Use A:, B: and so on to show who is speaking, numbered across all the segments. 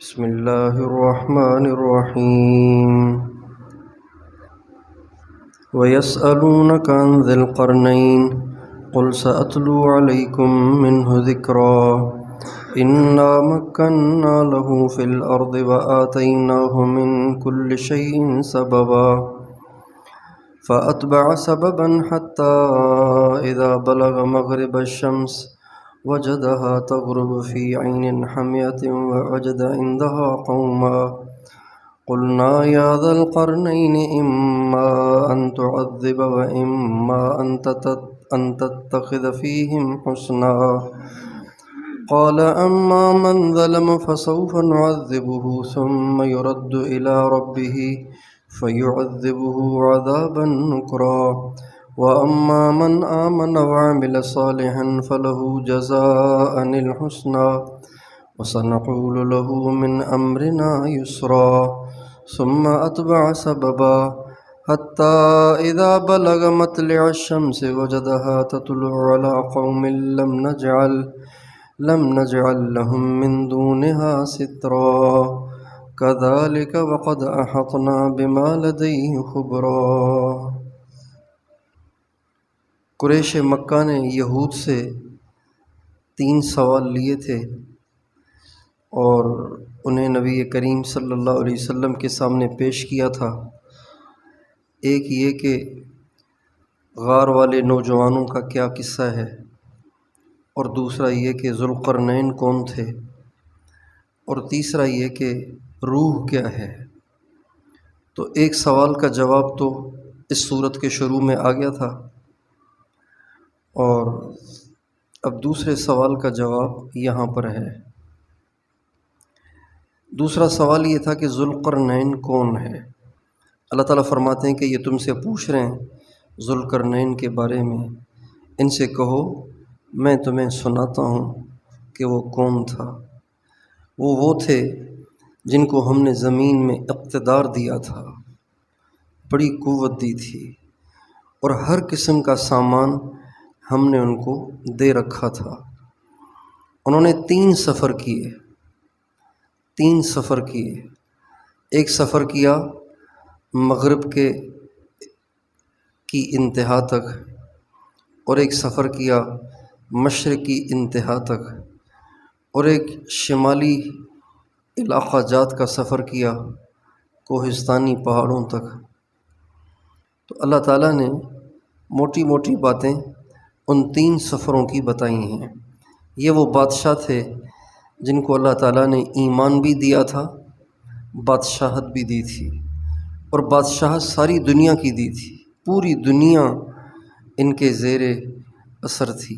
A: بسم الله الرحمن الرحيم ويسألونك عن ذي القرنين قل سأتلو عليكم منه ذكرا إنا مكنا له في الأرض وآتيناه من كل شيء سببا فأتبع سببا حتى إذا بلغ مغرب الشمس وجدها تغرب في عين حمية ووجد عندها قوما قلنا يا ذا القرنين إما أن تعذب وإما أن تتخذ فيهم حسنا قال أما من ظلم فسوف نعذبه ثم يرد إلى ربه فيعذبه عذابا نكرا وأما من آمن وعمل صالحا فله جزاء الحسنى وسنقول له من أمرنا يسرا ثم أتبع سببا حتى إذا بلغ مطلع الشمس وجدها تطلع على قوم لم نجعل لهم من دونها سترا كذلك وقد أحطنا بما لديه خبرا۔ قریش مکہ نے یہود سے 3 سوال لیے تھے اور انہیں نبی کریم صلی اللہ علیہ وسلم کے سامنے پیش کیا تھا۔ ایک یہ کہ غار والے نوجوانوں کا کیا قصہ ہے، اور دوسرا یہ کہ ذوالقرنین کون تھے، اور تیسرا یہ کہ روح کیا ہے۔ تو ایک سوال کا جواب تو اس صورت کے شروع میں آ گیا تھا، اور اب دوسرے سوال کا جواب یہاں پر ہے۔ دوسرا سوال یہ تھا کہ ذوالقرنین کون ہے۔ اللہ تعالیٰ فرماتے ہیں کہ یہ تم سے پوچھ رہے ہیں ذوالقرنین کے بارے میں، ان سے کہو میں تمہیں سناتا ہوں کہ وہ کون تھا۔ وہ تھے جن کو ہم نے زمین میں اقتدار دیا تھا، بڑی قوت دی تھی، اور ہر قسم کا سامان ہم نے ان کو دے رکھا تھا۔ انہوں نے 3 سفر کیے۔ ایک سفر کیا مغرب کی انتہا تک، اور ایک سفر کیا مشرق کی انتہا تک، اور ایک شمالی علاقہ جات کا سفر کیا کوہستانی پہاڑوں تک۔ تو اللہ تعالیٰ نے موٹی موٹی باتیں ان 3 سفروں کی بتائی ہیں۔ یہ وہ بادشاہ تھے جن کو اللہ تعالیٰ نے ایمان بھی دیا تھا، بادشاہت بھی دی تھی، اور بادشاہت ساری دنیا کی دی تھی، پوری دنیا ان کے زیر اثر تھی۔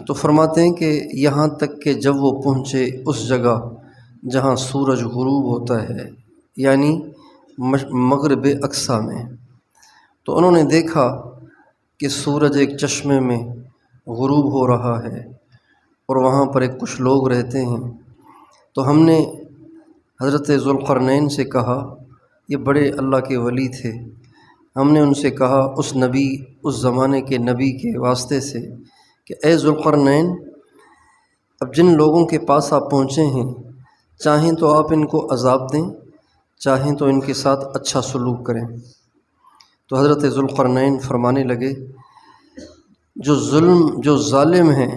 A: تو فرماتے ہیں کہ یہاں تک کہ جب وہ پہنچے اس جگہ جہاں سورج غروب ہوتا ہے، یعنی مغرب اقصیٰ میں، تو انہوں نے دیکھا کہ سورج ایک چشمے میں غروب ہو رہا ہے، اور وہاں پر کچھ لوگ رہتے ہیں۔ تو ہم نے حضرت ذوالقرنین سے کہا، یہ بڑے اللہ کے ولی تھے، ہم نے ان سے کہا اس زمانے کے نبی کے واسطے سے کہ اے ذوالقرنین، اب جن لوگوں کے پاس آپ پہنچے ہیں، چاہیں تو آپ ان کو عذاب دیں، چاہیں تو ان کے ساتھ اچھا سلوک کریں۔ تو حضرت ذوالقرنین فرمانے لگے، جو ظالم ہیں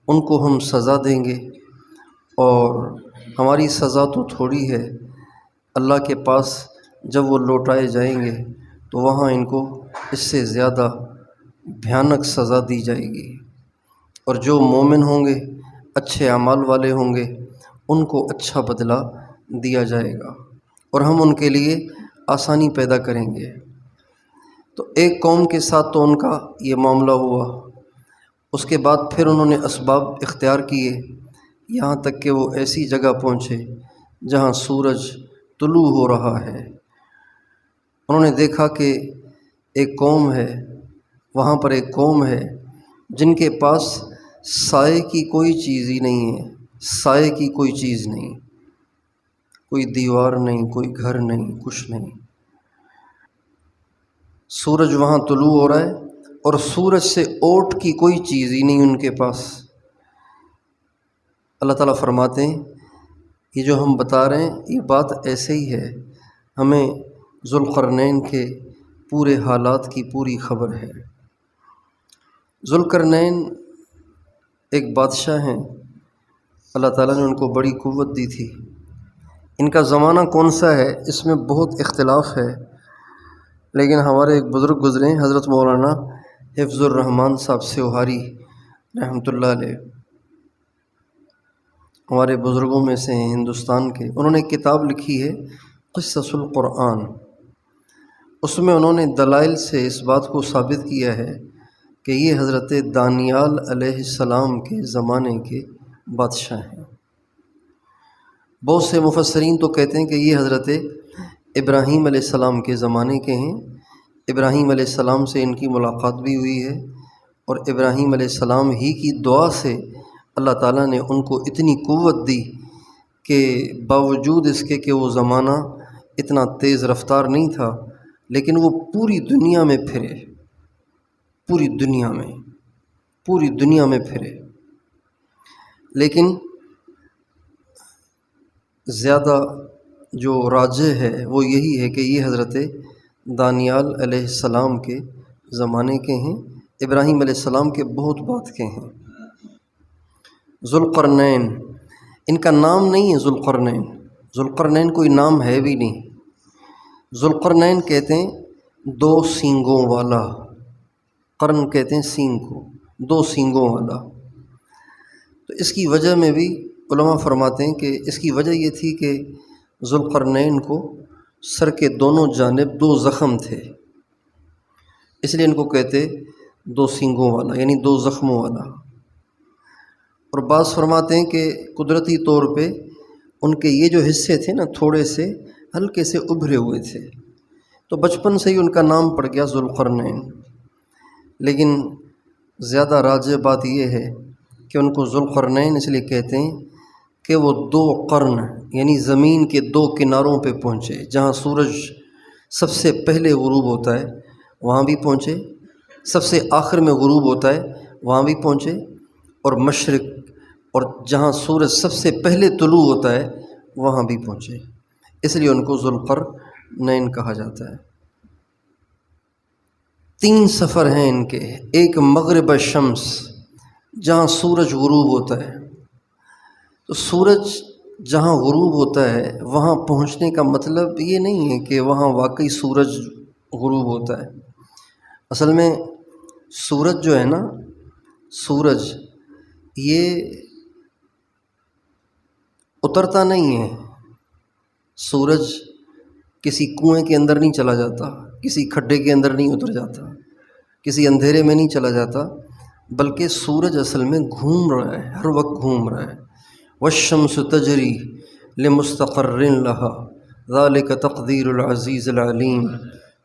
A: ان کو ہم سزا دیں گے، اور ہماری سزا تو تھوڑی ہے، اللہ کے پاس جب وہ لوٹائے جائیں گے تو وہاں ان کو اس سے زیادہ بھیانک سزا دی جائے گی، اور جو مومن ہوں گے، اچھے اعمال والے ہوں گے، ان کو اچھا بدلہ دیا جائے گا، اور ہم ان کے لیے آسانی پیدا کریں گے۔ تو ایک قوم کے ساتھ تو ان کا یہ معاملہ ہوا، اس کے بعد پھر انہوں نے اسباب اختیار کیے، یہاں تک کہ وہ ایسی جگہ پہنچے جہاں سورج طلوع ہو رہا ہے۔ انہوں نے دیکھا کہ ایک قوم ہے، وہاں پر ایک قوم ہے جن کے پاس سائے کی کوئی چیز ہی نہیں ہے، سائے کی کوئی چیز نہیں، کوئی دیوار نہیں، کوئی گھر نہیں، کچھ نہیں۔ سورج وہاں طلوع ہو رہا ہے، اور سورج سے اوٹ کی کوئی چیز ہی نہیں ان کے پاس۔ اللہ تعالیٰ فرماتے ہیں یہ جو ہم بتا رہے ہیں یہ بات ایسے ہی ہے، ہمیں ذوالقرنین کے پورے حالات کی پوری خبر ہے۔ ذوالقرنین ایک بادشاہ ہیں، اللہ تعالیٰ نے ان کو بڑی قوت دی تھی۔ ان کا زمانہ کون سا ہے اس میں بہت اختلاف ہے، لیکن ہمارے ایک بزرگ گزرے ہیں حضرت مولانا حفظ الرحمان صاحب سیوہاری رحمۃ اللہ علیہ، ہمارے بزرگوں میں سے ہیں ہندوستان کے۔ انہوں نے ایک کتاب لکھی ہے قصص القرآن، اس میں انہوں نے دلائل سے اس بات کو ثابت کیا ہے کہ یہ حضرت دانیال علیہ السلام کے زمانے کے بادشاہ ہیں۔ بہت سے مفسرین تو کہتے ہیں کہ یہ حضرت ابراہیم علیہ السلام کے زمانے کے ہیں، ابراہیم علیہ السلام سے ان کی ملاقات بھی ہوئی ہے، اور ابراہیم علیہ السلام ہی کی دعا سے اللہ تعالیٰ نے ان کو اتنی قوت دی کہ باوجود اس کے کہ وہ زمانہ اتنا تیز رفتار نہیں تھا، لیکن وہ پوری دنیا میں پھرے، پوری دنیا میں پھرے۔ لیکن زیادہ جو راجح ہے وہ یہی ہے کہ یہ حضرت دانیال علیہ السلام کے زمانے کے ہیں، ابراہیم علیہ السلام کے بہت بعد کے ہیں۔ ذوالقرنین ان کا نام نہیں ہے، ذوالقرنین کوئی نام ہے بھی نہیں۔ ذوالقرنین کہتے ہیں دو سینگوں والا، قرن کہتے ہیں سینگ کو، دو سینگوں والا۔ تو اس کی وجہ میں بھی علماء فرماتے ہیں کہ اس کی وجہ یہ تھی کہ ذوالقرنین کو سر کے دونوں جانب دو زخم تھے، اس لیے ان کو کہتے دو سینگوں والا، یعنی دو زخموں والا۔ اور بعض فرماتے ہیں کہ قدرتی طور پہ ان کے یہ جو حصے تھے نا تھوڑے سے ہلکے سے ابھرے ہوئے تھے، تو بچپن سے ہی ان کا نام پڑ گیا ذوالقرنین۔ لیکن زیادہ راجح بات یہ ہے کہ ان کو ذوالقرنین اس لیے کہتے ہیں کہ وہ دو قرن یعنی زمین کے دو کناروں پہ پہنچے، جہاں سورج سب سے پہلے غروب ہوتا ہے وہاں بھی پہنچے، سب سے آخر میں غروب ہوتا ہے وہاں بھی پہنچے، اور مشرق اور جہاں سورج سب سے پہلے طلوع ہوتا ہے وہاں بھی پہنچے، اس لیے ان کو ذوالقرنین کہا جاتا ہے۔ 3 سفر ہیں ان کے، ایک مغرب الشمس جہاں سورج غروب ہوتا ہے، تو سورج جہاں غروب ہوتا ہے وہاں پہنچنے کا مطلب یہ نہیں ہے کہ وہاں واقعی سورج غروب ہوتا ہے۔ اصل میں سورج جو ہے نا، سورج یہ اترتا نہیں ہے، سورج کسی کنویں کے اندر نہیں چلا جاتا، کسی کھڈے کے اندر نہیں اتر جاتا، کسی اندھیرے میں نہیں چلا جاتا، بلکہ سورج اصل میں گھوم رہا ہے، ہر وقت گھوم رہا ہے۔ والشمس تجری لمستقر لها ذلك تقدیر العزیز العلیم،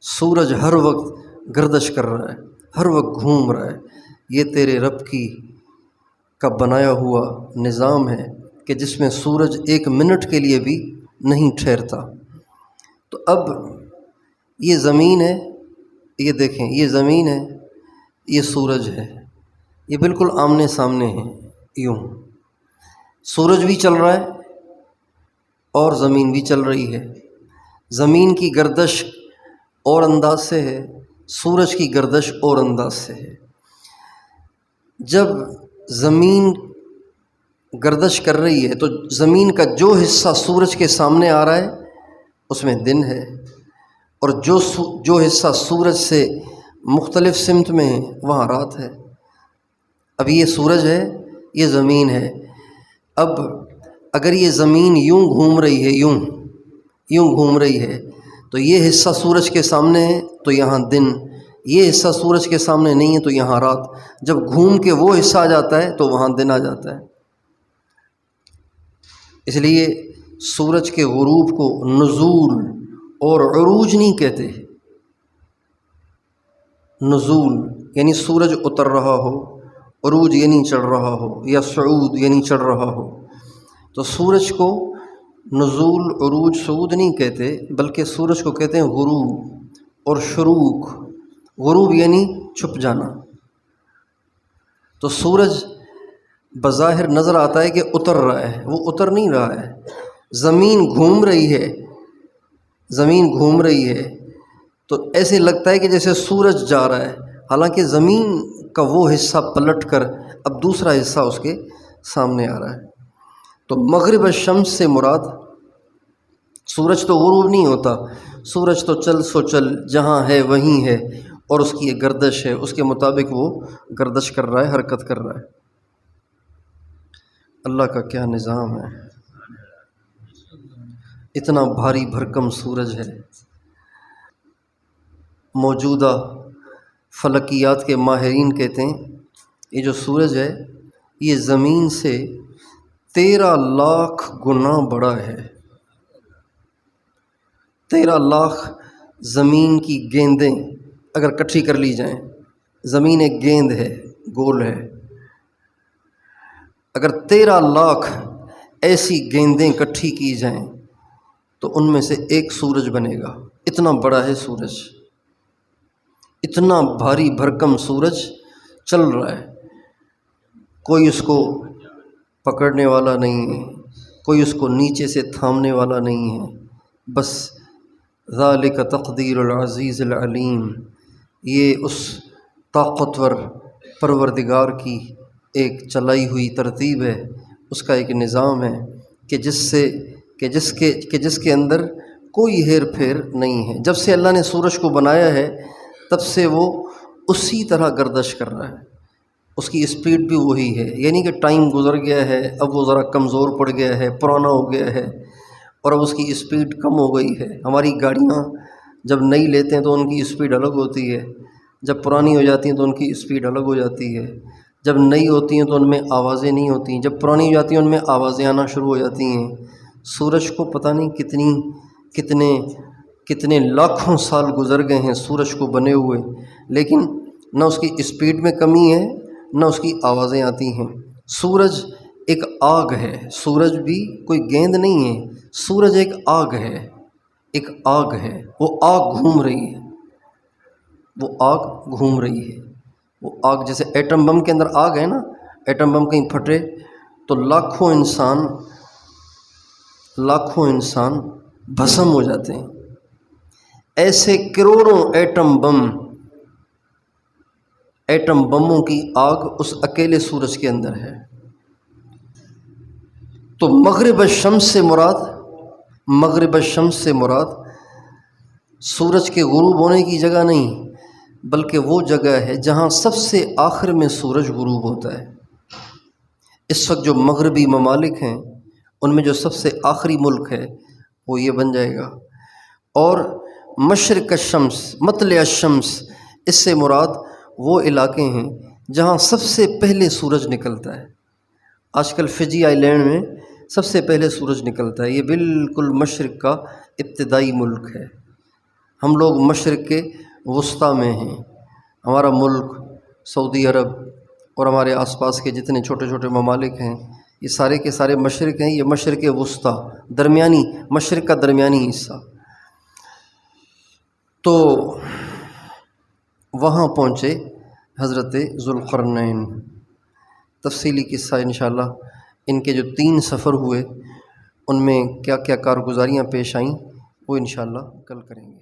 A: سورج ہر وقت گردش کر رہا ہے، ہر وقت گھوم رہا ہے، یہ تیرے رب کا بنایا ہوا نظام ہے کہ جس میں سورج 1 منٹ کے لیے بھی نہیں ٹھہرتا۔ تو اب یہ زمین ہے، یہ دیکھیں یہ زمین ہے، یہ سورج ہے، یہ بالکل آمنے سامنے ہیں، یوں سورج بھی چل رہا ہے اور زمین بھی چل رہی ہے۔ زمین کی گردش اور انداز سے ہے، سورج کی گردش اور انداز سے ہے۔ جب زمین گردش کر رہی ہے تو زمین کا جو حصہ سورج کے سامنے آ رہا ہے اس میں دن ہے، اور جو حصہ سورج سے مختلف سمت میں ہے وہاں رات ہے۔ اب یہ سورج ہے، یہ زمین ہے۔ اب اگر یہ زمین یوں گھوم رہی ہے، یوں گھوم رہی ہے، تو یہ حصہ سورج کے سامنے ہے تو یہاں دن، یہ حصہ سورج کے سامنے نہیں ہے تو یہاں رات۔ جب گھوم کے وہ حصہ آ جاتا ہے تو وہاں دن آ جاتا ہے۔ اس لیے سورج کے غروب کو نزول اور عروج نہیں کہتے۔ نزول یعنی سورج اتر رہا ہو، عروج یعنی چڑھ رہا ہو، یا صعود یعنی چڑھ رہا ہو، تو سورج کو نزول، عروج، صعود نہیں کہتے، بلکہ سورج کو کہتے ہیں غروب اور شروق۔ غروب یعنی چھپ جانا۔ تو سورج بظاہر نظر آتا ہے کہ اتر رہا ہے، وہ اتر نہیں رہا ہے، زمین گھوم رہی ہے، زمین گھوم رہی ہے، تو ایسے لگتا ہے کہ جیسے سورج جا رہا ہے، حالانکہ زمین کا وہ حصہ پلٹ کر اب دوسرا حصہ اس کے سامنے آ رہا ہے۔ تو مغرب الشمس سے مراد، سورج تو غروب نہیں ہوتا، سورج تو چل سو چل جہاں ہے وہیں ہے، اور اس کی ایک گردش ہے، اس کے مطابق وہ گردش کر رہا ہے، حرکت کر رہا ہے۔ اللہ کا کیا نظام ہے، اتنا بھاری بھرکم سورج ہے۔ موجودہ فلکیات کے ماہرین کہتے ہیں یہ جو سورج ہے یہ زمین سے 13 لاکھ گنا بڑا ہے۔ 13 لاکھ زمین کی گیندیں اگر اکٹھی کر لی جائیں، زمین ایک گیند ہے، گول ہے، اگر 13 لاکھ ایسی گیندیں اکٹھی کی جائیں تو ان میں سے ایک سورج بنے گا۔ اتنا بڑا ہے سورج، اتنا بھاری بھرکم سورج چل رہا ہے، کوئی اس کو پکڑنے والا نہیں ہے، کوئی اس کو نیچے سے تھامنے والا نہیں ہے، بس ذالک تقدیر العزیز العلیم، یہ اس طاقتور پروردگار کی ایک چلائی ہوئی ترتیب ہے، اس کا ایک نظام ہے کہ جس کے اندر کوئی ہیر پھیر نہیں ہے۔ جب سے اللہ نے سورج کو بنایا ہے تب سے وہ اسی طرح گردش کر رہا ہے، اس کی اسپیڈ بھی وہی ہے، یعنی کہ ٹائم گزر گیا ہے، اب وہ ذرا کمزور پڑ گیا ہے، پرانا ہو گیا ہے، اور اب اس کی اسپیڈ کم ہو گئی ہے۔ ہماری گاڑیاں جب نئی لیتے ہیں تو ان کی اسپیڈ الگ ہوتی ہے، جب پرانی ہو جاتی ہیں تو ان کی اسپیڈ الگ ہو جاتی ہے، جب نئی ہوتی ہیں تو ان میں آوازیں نہیں ہوتی ہیں، جب پرانی ہو جاتی ہیں ان میں آوازیں آنا شروع ہو جاتی ہیں۔ سورج کو پتہ نہیں کتنے لاکھوں سال گزر گئے ہیں سورج کو بنے ہوئے، لیکن نہ اس کی اسپیڈ میں کمی ہے نہ اس کی آوازیں آتی ہیں۔ سورج ایک آگ ہے، سورج بھی کوئی گیند نہیں ہے، سورج ایک آگ ہے، ایک آگ ہے، وہ آگ گھوم رہی ہے، وہ آگ گھوم رہی ہے، وہ آگ جیسے ایٹم بم کے اندر آگ ہے نا، ایٹم بم کہیں پھٹے تو لاکھوں انسان بھسم ہو جاتے ہیں، ایسے کروڑوں ایٹم بموں کی آگ اس اکیلے سورج کے اندر ہے۔ تو مغرب الشمس سے مراد سورج کے غروب ہونے کی جگہ نہیں، بلکہ وہ جگہ ہے جہاں سب سے آخر میں سورج غروب ہوتا ہے۔ اس وقت جو مغربی ممالک ہیں ان میں جو سب سے آخری ملک ہے وہ یہ بن جائے گا۔ اور مشرق الشمس، مطلع الشمس، اس سے مراد وہ علاقے ہیں جہاں سب سے پہلے سورج نکلتا ہے۔ آج کل فجی آئی لینڈ میں سب سے پہلے سورج نکلتا ہے، یہ بالکل مشرق کا ابتدائی ملک ہے۔ ہم لوگ مشرق کے وسطیٰ میں ہیں، ہمارا ملک سعودی عرب اور ہمارے آس پاس کے جتنے چھوٹے چھوٹے ممالک ہیں یہ سارے کے سارے مشرق ہیں، یہ مشرق وسطیٰ، درمیانی مشرق کا درمیانی حصہ۔ تو وہاں پہنچے حضرت ذوالقرنین، تفصیلی قصہ انشاءاللہ ان کے جو 3 سفر ہوئے ان میں کیا کیا کارگزاریاں پیش آئیں وہ انشاءاللہ کل کریں گے۔